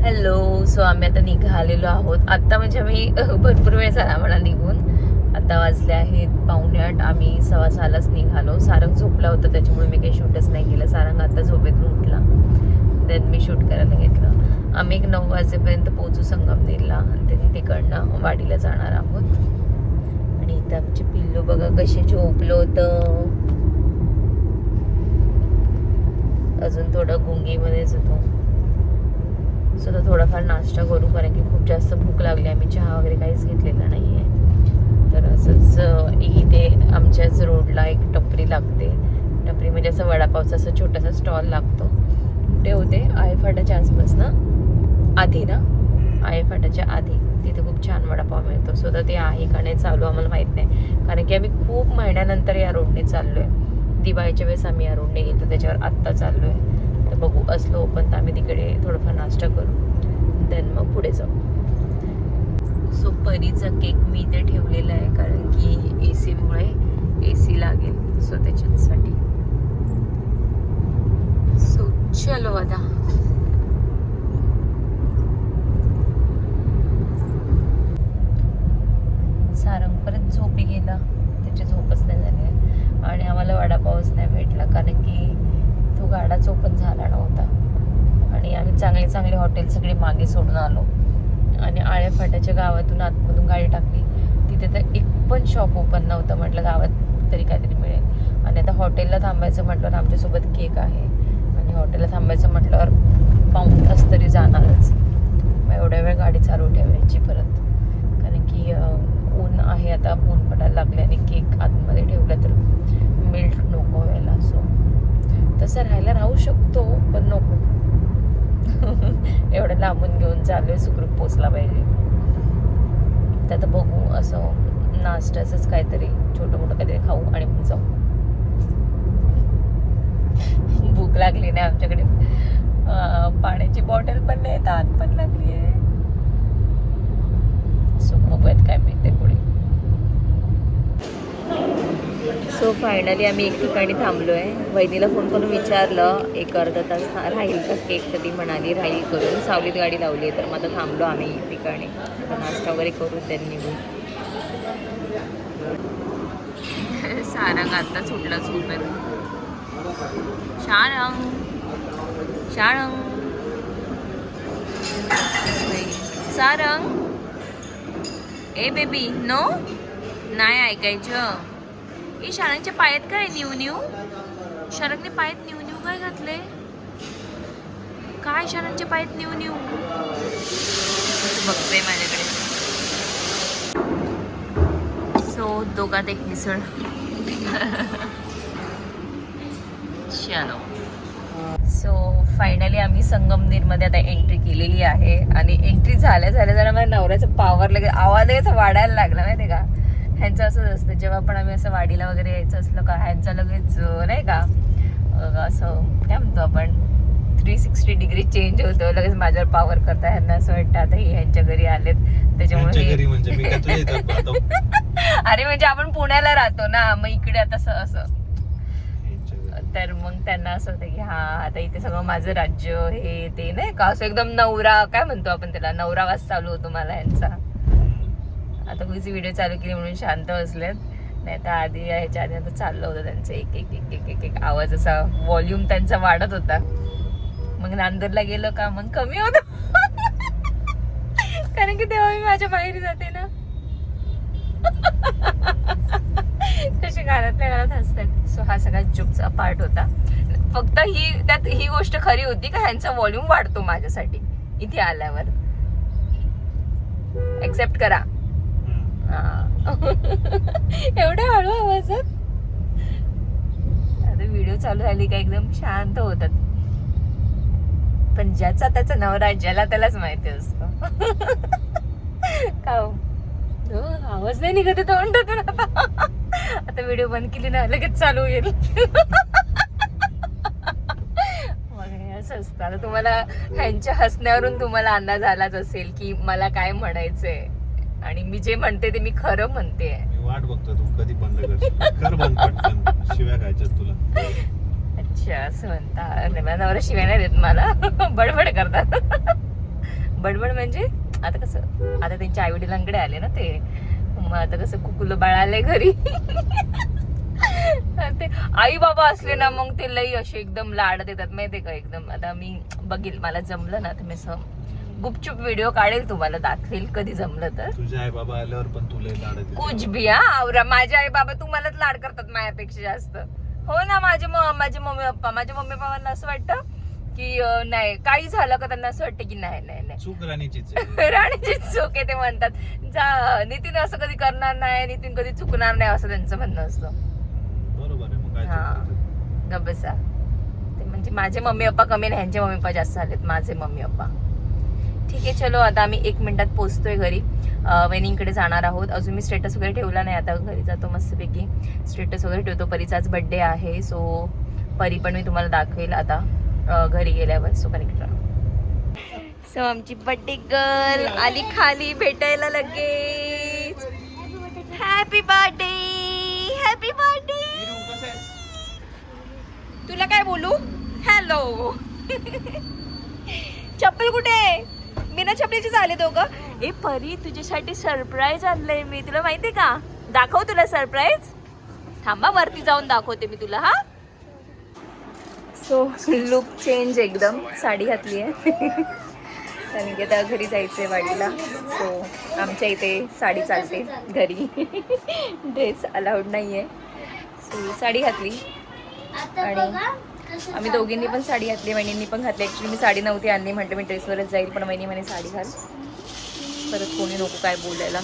Hello. So आम्ही आता निघालेलो आहोत. आत्ता म्हणजे आम्ही भरपूर वेळ झाला आम्हाला निघून. आता वाजले आहेत 7:45. आम्ही 6:15लाच निघालो. सारंग झोपला होता त्याच्यामुळे मी काही शूटच नाही केलं. सारंग आता झोपेतून उठला, देन मी शूट करायला घेतलं. आम्ही एक 9 वाजेपर्यंत पोहोचू संगमनेरला आणि तिकडनं वाडीला जाणार आहोत. आणि इथं आमचे पिल्लू बघा कसे झोपलं होतं. अजून थोडं गुंगीमध्येच होतो. सुद्धा थोडाफार नाश्ता करू, कारण की खूप जास्त भूक लागली. आम्ही चहा वगैरे काहीच घेतलेला नाही आहे. तर असंच इथे आमच्याच रोडला एक टपरी लागते. टपरी म्हणजे असं वडापावचा असं छोटासा स्टॉल लागतो. कुठे होते? आहे फाट्याच्या आसपास ना, आधी ना, आहे फाट्याच्या आधी. तिथे खूप छान वडापाव मिळतो. सुद्धा ते आहे का नाही चालू आम्हाला माहीत नाही, कारण की आम्ही खूप महिन्यानंतर या रोडने चाललो आहे. दिवाळीच्या वेळेस आम्ही या रोडने गेलो, त्याच्यावर आत्ता चाललो आहे. तर बघू असलो ओपन तर आम्ही तिकडे थोडंफार नाश्ता करू, देन मग पुढे जाऊ. सो परीचा केक मी इथे ठेवलेला आहे, कारण की AC मुळे AC लागेल, सो त्याच्यासाठी. सो चलो आता. सारंग परत झोपी गेला, त्याची झोपच नाही झाली. आणि आम्हाला वडापावच नाही भेटला, कारण की तो गाडाच ओपन झाला नव्हता. आणि आम्ही चांगले चांगले हॉटेल सगळे मागे सोडून आलो आणि आळ्या फाट्याच्या गावातून आतमधून गाडी टाकली. तिथे तर एक पण शॉप ओपन नव्हतं. म्हटलं गावात तरी काहीतरी मिळेल. आणि आता हॉटेलला थांबायचं म्हटल्यावर आमच्यासोबत केक आहे, आणि हॉटेलला थांबायचं म्हटल्यावर पाऊण तास तरी जाणारच. मग एवढ्या वेळ गाडी चालू ठेवायची परत, कारण की ऊन आहे. आता ऊन पडायला लागले आणि केक आतमध्ये ठेवला तर मेल्ट नको व्हायला. सो तसं राहू शकतो, पण नको. एवढं लांबून घेऊन चालू आहे, सुखरूप पोचला पाहिजे. तर आता बघू, असं नाश्त्याचंच काहीतरी छोटं मोठं काहीतरी खाऊ आणि मग जाऊ. भूक लागली नाही आमच्याकडे. पाण्याची बॉटल पण नाही, तहान पण लागली आहे. सो बघूयात काय मिळते पुढे. सो फायनली आम्ही एक ठिकाणी थांबलो आहे. वहिनीला फोन करून विचारलं एक अर्धा तास राहील का केक, तर ती म्हणाली राहील करून. सावलीत गाडी लावली आहे, तर मग आता थांबलो आम्ही एक ठिकाणी. आता नाश्ता वगैरे करू, त्यांनी निघू. सारंग आता सुटला झोपेत. शारंग शारंग सारंग, ए बेबी नो, नाही ऐकायचं. ए शारंगच्या पायात काय न्यू न्यू? शारंगने पायात न्यू न्यू काय घातले? काय शारंगच्या पायात न्यू न्यू? बघते माझ्याकडे. सो दोघात एक मिसळ. चलो. सो फायनली आम्ही संगमनेरमध्ये आता एंट्री केलेली आहे. आणि एंट्री झाल्या जरा माझ्या नवऱ्याचा पावर लगेच आवाज वाढायला लागला, माहिती का. ह्यांचं असंच असतं, जेव्हा पण आम्ही असं वाडीला वगैरे यायचं असलं का, ह्यांचं लगेच नाही का असं काय म्हणतो आपण 360 डिग्री चेंज होतो. लगेच माझ्यावर पावर करता. ह्यांना असं वाटतं आता हे ह्यांच्या घरी आलेत त्याच्यामुळे. अरे म्हणजे आपण पुण्याला राहतो ना, मग इकडे आता असं, तर मग त्यांना असं होतं की हा आता इथे सगळं माझं राज्य, हे ते नाही का. असं एकदम नवरा काय म्हणतो आपण त्याला, नवरावास चालू होतो मला ह्यांचा. आता कुठची व्हिडिओ चालू केली म्हणून शांत बसलेत, नाही तर आधी ह्याच्या आधी आता चाललं होतं त्यांचं एक एक एक एक एक एक आवाज, असा व्हॉल्यूम त्यांचा वाढत होता. मग नांदूरला गेलो का मग कमी होत, कारण की तेव्हा मी माझ्या माहेरी जाते ना. कसे घरातल्या घरात हसतात. सो हा सगळा जोकचा पार्ट होता. फक्त त्यात ही गोष्ट खरी होती का ह्यांचा व्हॉल्यूम वाढतो माझ्यासाठी इथे आल्यावर. एक्सेप्ट करा. एवढ्या हळू आवाजात. आता व्हिडिओ चालू झाली का एकदम शांत होतात. पण ज्याचा त्याचा नवरा ज्याला त्यालाच माहिती असतो. का आवाज नाही निघत तोंडातून. आता व्हिडिओ बंद केली ना लगेच चालू होईल. असं असतं. आता तुम्हाला ह्यांच्या हसण्यावरून तुम्हाला अंदाज आलाच असेल की मला काय म्हणायचंय, आणि मी जे म्हणते ते मी खरं म्हणते. वाट बघतो तू कधी बंद कर बंद पटकन, शिव्या खायच्यात तुला. अच्छा असं म्हणता. नवरा शिवाय नाही देत मला, बडबड करतात. बडबड म्हणजे आता कसं, आता त्यांच्या आई वडिलांकडे आले ना ते, मग आता कसं कुकुलं बाळ आले घरी. ते आई बाबा असले ना मग ते लई असे एकदम लाड देतात माहितीये का एकदम. आता मी बघील, मला जमलं ना तर मी असं गुपचूप व्हिडिओ काढेल, तुम्हाला दाखवेल कधी जमलं तर. तुझे आई बाबा आल्यावर पण तुला लाड देतात. कुछ भी हा, माझे आई बाबा तुम्हालाच लाड करतात माझ्यापेक्षा जास्त. हो ना, माझे मम्मी पप्पांना असं वाटतं की नाही काही झालं का त्यांना असं वाटतं की नाही चूक राणीचीच राणीची चूक आहे ते म्हणतात. नितीन असं कधी करणार नाही, नितीन कधी चुकणार नाही असं त्यांचं म्हणणं असतं. बरोबर आहे. मग काय हा, गबसा. ते म्हणजे माझे मम्मी पप्पा कमी नाही, ह्यांचे मम्मी पप्पा जास्त झालेत, माझे मम्मी पप्पा. ठीक आहे, चलो आता आम्ही 1 मिनिटात पोहोचतोय घरी. वेनिंगकडे जाणार आहोत. अजून मी स्टेटस वगैरे ठेवला नाही, आता घरी जातो मस्तपैकी स्टेटस वगैरे ठेवतो. परीचाच बर्थडे आहे, सो परी पण मी तुम्हाला दाखवेल आता घरी गेल्यावर. सो कनेक्ट राहा. सो आमची बर्थडे गर्ल आली खाली भेटायला लगेच. Happy birthday, happy birthday. तुला काय बोलू? हॅलो. चप्पल कुठे? बिना चपलीची झाले दोघं. ए परी, तुझ्यासाठी सरप्राईज आणलंय मी, तुला माहितीये का? दाखव तुला सरप्राईज. थांबा, वरती जाऊन दाखवते मी तुला. हा, सो लुक चेंज एकदम. साडी घातली आहे कारण की आता घरी जायचंय वाडीला. सो आमच्या इथे साडी चालते घरी, ड्रेस अलाउड नाहीये. सो साडी घातली आणि आम्ही दोघींनी पण साडी घातली, वहिनींनी पण घातली. ॲक्च्युली मी साडी नव्हती आणली, म्हटलं मी ड्रेसवरच जाईल, पण वहिनी म्हणे साडी घाल. परत कोणी नको काय बोलायला.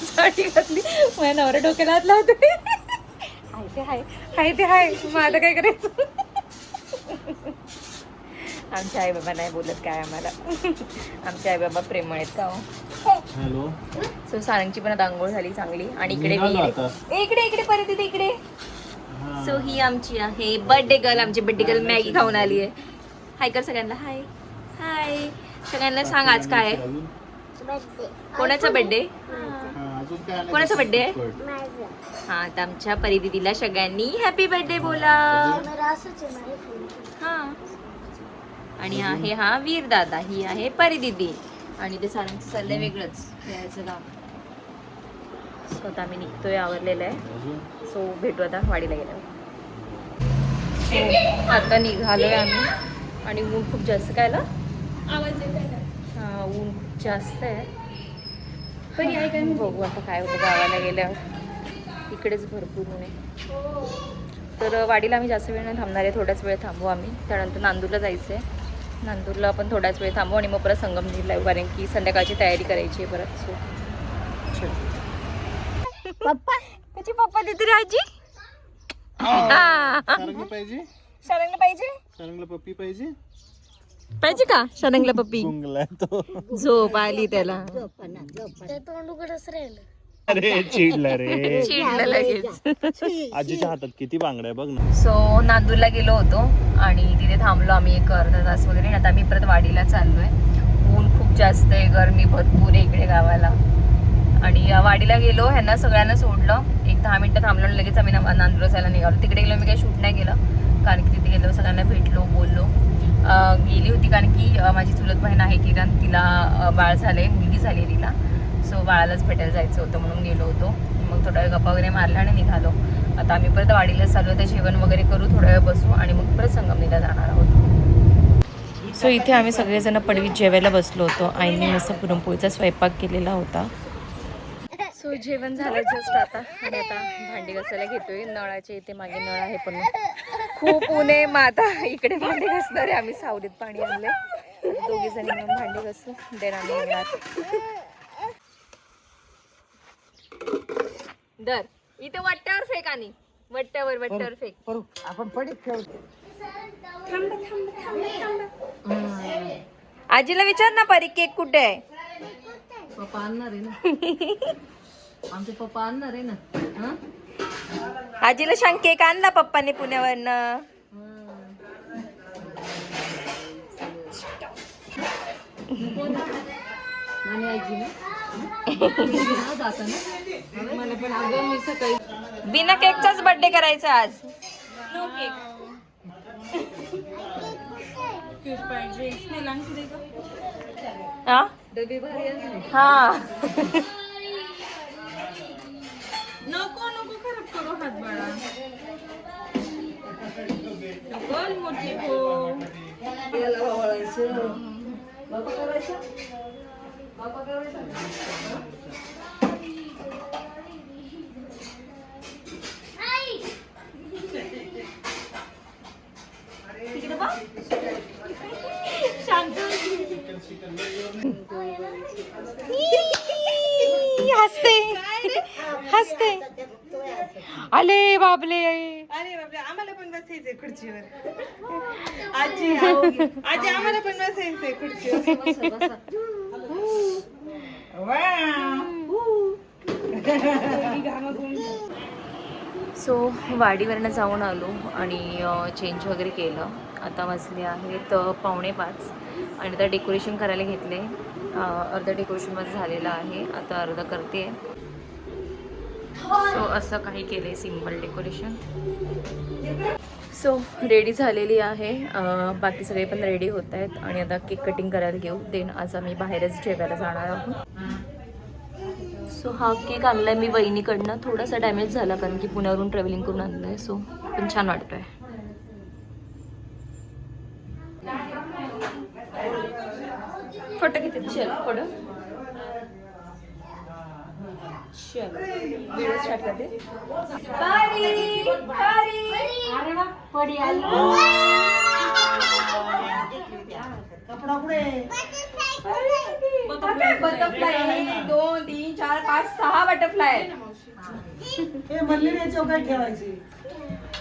साडी घातली, माझ्या नवरा डोक्याला हात लावते. हाय ते हाय, मग आता काय करायचं? आमचे आई बाबा नाही बोलत काय आम्हाला. आमचे आई बाबा प्रेमळ आहेत का हो. हॅलो. सो सारंगची पण आता आंघोळ झाली चांगली, आणि इकडे इकडे परत तिथे इकडे. सो ही आमची आहे बर्थडे गर्ल. आमची बर्थडे गर्ल मॅगी खाऊन आली आहे. हाय कर सगळ्यांना. हाय हाय सगळ्यांना सांग आज काय आहे. कोणाचा बर्थडे? कोणाचा बर्थडे आहे? हा, आता आमच्या परी दीदीला सगळ्यांनी हॅपी बर्थडे बोला. हा, आणि आहे हा वीर दादा, ही आहे परी दीदी, आणि ते सारंगचं चाललंय वेगळंच यायचं काम. स्वतः आम्ही निघतोय, आवरलेलं आहे. सो भेटू आता वाडीला गेल्यावर. सो आता निघालोय आम्ही, आणि ऊन खूप जास्त. काय आवाज येत आहे? हा, ऊन खूप जास्त आहे. पण आहे काय, बघू आता काय होतं गावाला गेल्यावर. इकडेच भरपूर ऊन आहे. तर वाडीला आम्ही जास्त वेळ नाही थांबणार आहे, थोड्याच वेळ थांबू आम्ही. त्यानंतर नांदूरला जायचं आहे. नांदूरला आपण थोड्याच वेळ थांबू, आणि मग परत संगमनेरला येऊ, कारण की संध्याकाळची तयारी करायची आहे परत. सो पप्पा, त्याची पप्पा देते रे आजी. सारंगला पाहिजे, शरंगला पाहिजे, सारंगला पप्पी पाहिजे. पाहिजे का शरंगला पप्पी? गुंगला तो. झोप आली त्याला. अरे चिडला रे, चिडला लगेच. आजीच्या हातात किती बांगड्या बघ ना. सो नांदूरला गेलो होतो, आणि तिथे थांबलो आम्ही एक अर्धा तास वगैरे. आता आम्ही परत वाडीला चाललोय. ऊन खूप जास्त आहे, गरमी भरपूर आहे इकडे गावाला. आणि वाडीला गेलो, ह्यांना सगळ्यांना सोडलं, एक 10 मिनिटं थांबलो, आणि लगेच आम्ही नांदूरला जायला निघालो. तिकडे गेलो, मी काही शूट नाही केलं, कारण की तिथे गेलो सगळ्यांना भेटलो, बोललो. गेली होती कारण की माझी चुलत बहीण आहे किरण, तिला बाळ झाले, मुलगी झाली तिला. सो बाळालाच भेटायला जायचं होतं म्हणून गेलो होतो. मग थोडा वेळ गप्पा वगैरे मारला आणि निघालो. आता आम्ही परत वाडीला चालू आहे, जेवण वगैरे करू, थोडा वेळ बसू, आणि मग परत संगमनेरला जाणार आहोत. सो इथे आम्ही सगळेजण पडवीत जेवायला बसलो होतो. आईने मस्त पुरणपोळीचा स्वयंपाक केलेला होता. सो जेवण झालं जस्ट आता, आणि आता भांडी घासायला घेतोय. नळाचे इथे मागे नळ आहे, पण खूप ऊन आहे. मग आता इकडे भांडी घासणार आहे. आम्ही सावलीत पाणी आणले, दोघी जणी मिळून भांडी घासू, देर आम्ही येणार. दर इथे वट्ट्यावर फेक, आणि वट्ट्यावर फेक. आपण पडीत ठेवतो. आजीला विचार ना परी, केक कुठे आहे? पप्पा आणणार आहे ना. आमचे पप्पा आणणार आहे ना. आजीला सांग केक आणला पप्पाने पुण्यावरनं. आणि आजी ना जाता ना. मला पण अगं मी सकाळी बिना केकचाच बर्थडे करायचा आज. No cake. क्यूट पाहिजे स्नेल आणखी दे का हा डबे भारी आहे हा नको नको खराब करू हात बाळा नको मोठी हो याला वळायचं बाबा करायचं बाबा करायचं हसते हसते आले बाबले अरे बापरे आम्हाला पण बसायचंय खुर्चीवर आजी आजी आम्हाला पण बसायचंय खुर्चीवर सो वाडीवरनं जाऊन आलो आणि चेंज वगैरे केलं. आता वाजले आहेत 4:45 आणि आता डेकोरेशन करायला घेतले. अर्धं डेकोरेशन माझं झालेलं आहे, आता अर्धं करते. सो असं काही केलं आहे सिम्पल डेकोरेशन. सो रेडी झालेली आहे. बाकी सगळे पण रेडी होत आहेत आणि आता केक कटिंग करायला घेऊ. देन आज आम्ही बाहेरच जेवायला जाणार आहोत. सो हा केक आणलाय मी वहिनीकडनं. थोडासा डॅमेज झाला कारण की पुण्यावरून ट्रॅव्हलिंग करून आणलाय. सो पण छान वाटतोय. फोटो किती चल फोटो चल व्हिडिओ स्टार्ट करते. अरे वा पडी आली कपडा पुढे बटरफ्लाय 2 3 4 5 6 बटरफ्लाय हे म्हणले नाही चौकात ठेवायची.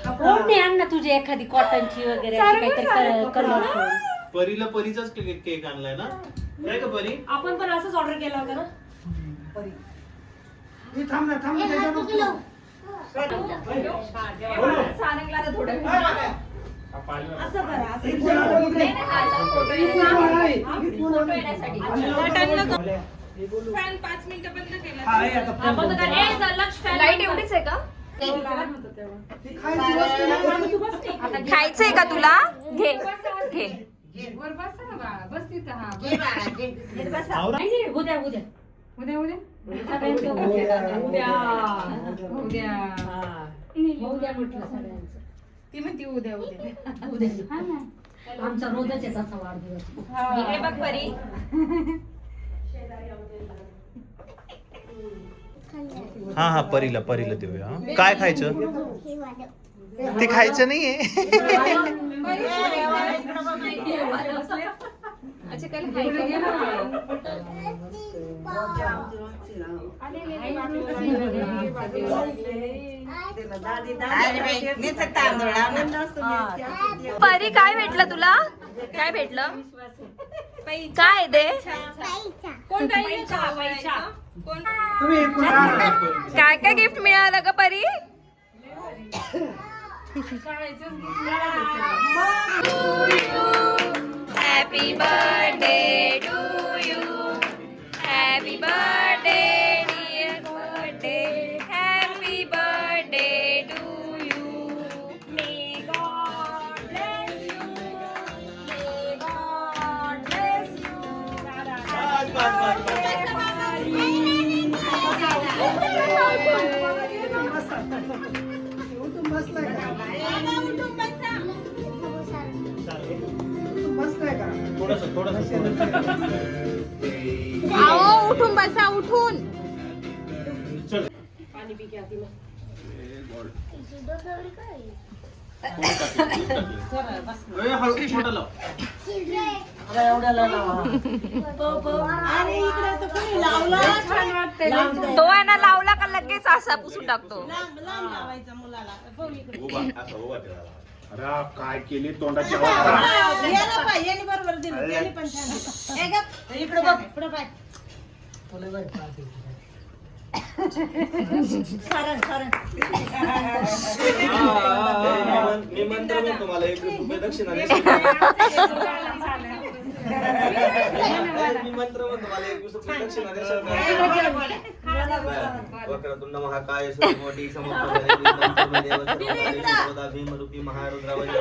कोण आण ना तुझी एखादी कॉटनची वगैरे काहीतरी कलर. परीला परीचाच केक आणलाय ना, काय का परी? आपण पण असंच ऑर्डर केला होता ना. परी हे थांब ना सारंगला थोडं असं करा असं फोटो येण्यासाठी फॅन 5 मिनिटं बंद केला. लाईट एवढीच आहे का? खायचंय का तुला? घे घे. वर बस ना बाळा बस तिथं. हा घे बाळा घे बस. नाही उद्या उद्या उद्या उद्या उद्या उद्या म्हटलं सगळ्यांचं. ती म्हणते उद्या उद्या उद्या आमचा रोजच आहे तसा वाढदिवस. इकडे बघ परी. हा परीला देऊया. काय खायचं? ते खायचं नाहीये. अच्छा काय परी काय भेटलं तुला? काय भेटलं? काय ते? काय काय गिफ्ट मिळालं का Pari? Happy birthday to you. Happy birthday dear birthday. Happy birthday to you. May god bless you. May god bless आओ उठून बसा उठून. पाणी पी क्या तिला. तो आहे ना लावला का लगेच असा पुसून टाकतो. अरे काय केली तोंडाची बरोबर इकडे बघ पुढे पाय. मी मंत्र म्हणतो मला 1 रुपये दक्षिणा दे. मी मंत्र म्हणतो मला 1 रुपये दक्षिणा दे. वक्रतुंड महाकाय सूर्यकोटी समप्रभ भीमरूपी महारुद्रावली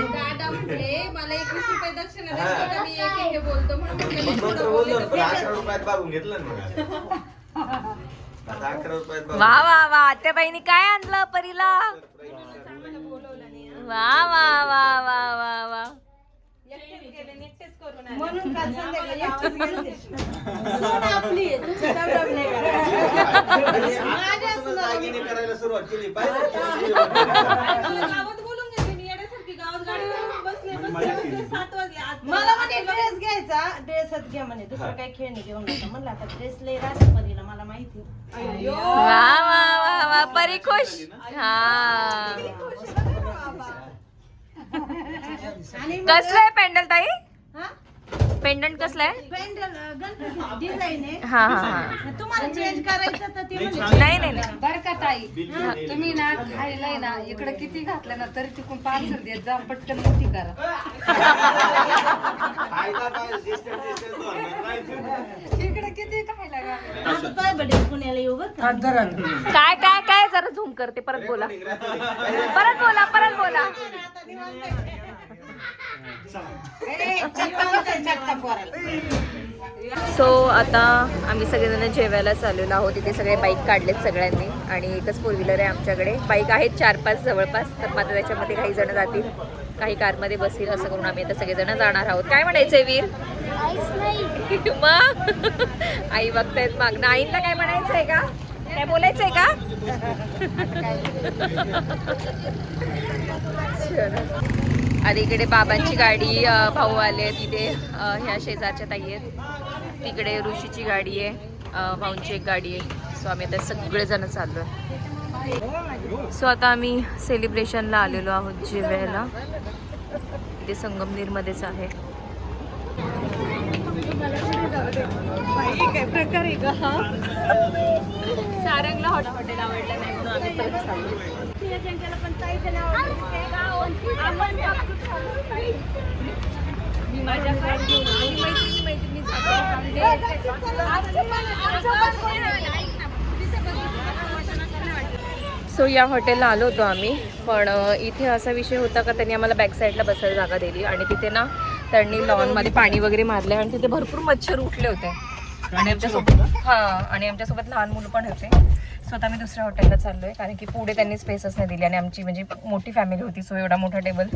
दादा म्हटले मला 21 रुपये दक्षिणा द्यायची होती, मी एक बोलतो म्हणून म्हटलं मी थोडं बोलले तर 11 रुपयात बागून घेतलं ना मग 11 रुपयात वा वा वा आत्याबाईंनी काय आणलं परीला? वा वा वा वा वा वा एकटेच गेले आणि एकटेच करून आले. म्हणून काल संध्याकाळी आवाज गेलते. सून आपली आहे, तुमची दमदम नाही करायची. माझ्या सुनाला दागिने करायला सुरुवात केली पाहिजे गावात बोलून घेतली मी येण्यासारखी गावात गाडी करून बसले बसले 7 वाजले आज मला म्हणे ड्रेस घ्यायचा, ड्रेसच घ्या म्हणे, दुसरं काही खेळणी घेऊन नका. म्हणलं आता ड्रेस लय राहते परीला, मला माहिती. वा वा वा वा परी खुश. हा कसलंय पेंडल ताई? हा? पेंडंट कसलंय? पेंडल गणपती डिझाईन आहे. हा हा हा तुम्हाला चेंज करायचं तर ते म्हणजे नाही नाही नाही. बर का ताई, तुम्ही ना खायलाय ना इकडे किती घातलं ना तरी तिकडून पार्सल देत जा, पटकन मोठी करा. फायदा काय डिस्टन्स इकडे किती खायला घाल. आता काय बडे पुण्याला येऊ बरं का? काय काय काय जरा झूम करते, परत बोला परत बोला परत बोला. सो आता आम्ही सगळेजण जेवायला चाललेलो आहोत. इथे सगळे बाईक काढलेत सगळ्यांनी आणि एकच फोर व्हीलर आहे आमच्याकडे. बाईक आहेत 4-5 जवळपास, तर मात्र त्याच्यामध्ये काही जण जातील, काही कारमध्ये बसतील. असं करून आम्ही आता सगळेजण जाणार आहोत. काय म्हणायचंय वीर? मग आई बघतायत मागणं. आईला काय म्हणायचंय का? काय बोलायचंय का? आधी इकडे बाबांची गाडी, भाऊ आले आहेत. इथे ह्या शेजारच्या ताई आहेत. तिकडे ऋषीची गाडी आहे, भाऊंची एक गाडी आहे. सो आम्ही आता सगळेजण चाललो आहे. सो आता आम्ही सेलिब्रेशनला आलेलो आहोत जेवायला. इथे संगमनेरमध्येच आहे. सारंगला हॉटेल आवडलं नाही म्हणून आम्ही परत चाललो. मी माझ्या फ्रेंड घेऊन आली, मैत्रिणी सो या हॉटेलला आलो होतो आम्ही. पण इथे असा विषय होता का त्यांनी आम्हाला बॅक साईडला बसायला जागा दिली आणि तिथे ना त्यांनी लॉनमध्ये पाणी वगैरे मारले आणि तिथे भरपूर मच्छर उठले होते आणि आमच्यासोबत लहान मुलं पण होते. सो आता आम्ही दुसऱ्या हॉटेलला चाललो आहे, कारण की पुढे त्यांनी स्पेसच नाही दिली आणि आमची म्हणजे मोठी फॅमिली होती. सो एवढा मोठा टेबल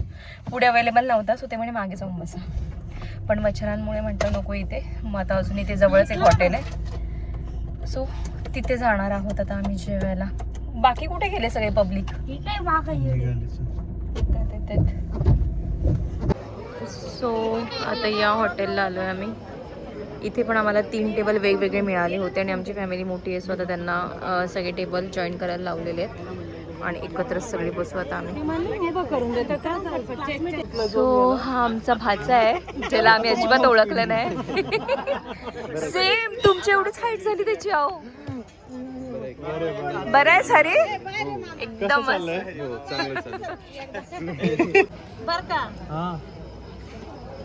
पुढे अवेलेबल नव्हता. सो ते म्हणे मागे जाऊन बसा, पण मच्छरांमुळे म्हटलं नको इथे. मग आता अजून इथे जवळच एक हॉटेल आहे, सो तिथे जाणार आहोत आता आम्ही जेवायला. बाकी कुठे गेले सगळे पब्लिक? सो आता या हॉटेलला आलो आहे आम्ही. इथे पण आम्हाला 3 टेबल वेगवेगळे मिळाले होते आणि आमची फॅमिली मोठी आहे. सो आता त्यांना सगळे टेबल जॉईन करायला लावलेले आहेत आणि एकत्रच सगळे बसू आता आम्ही. सो हा आमचा भाचा आहे, ज्याला आम्ही अजिबात ओळखलं नाही. सेम तुमच्या एवढीच हाईट झाली त्याची. आहो बरं आहे सारी एकदम.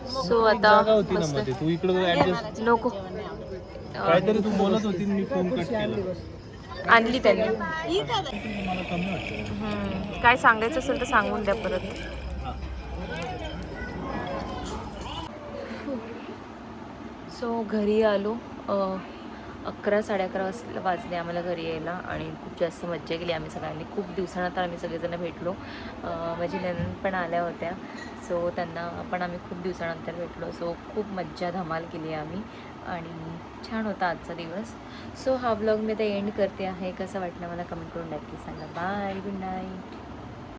सो आता तू इकडे नको काहीतरी तू बोलत होती, मी फोन कट केला. आणली त्यांनी. काय सांगायचं असेल तर सांगून द्या परत. सो घरी आलो. 11-11:30 वाजले आम्हाला घरी यायला आणि खूप जास्त मज्जा केली आम्ही सगळ्यांनी. खूप दिवसानंतर आम्ही सगळेजण भेटलो. माझी नणंद पण आल्या होत्या, सो त्यांना पण आम्ही खूप दिवसानंतर भेटलो. सो खूप मज्जा धमाल केली आम्ही आणि छान होता आजचा दिवस. सो हा व्लॉग मी आता एंड करते आहे. कसं वाटलं मला कमेंट करून नक्की सांगा. Bye, good night.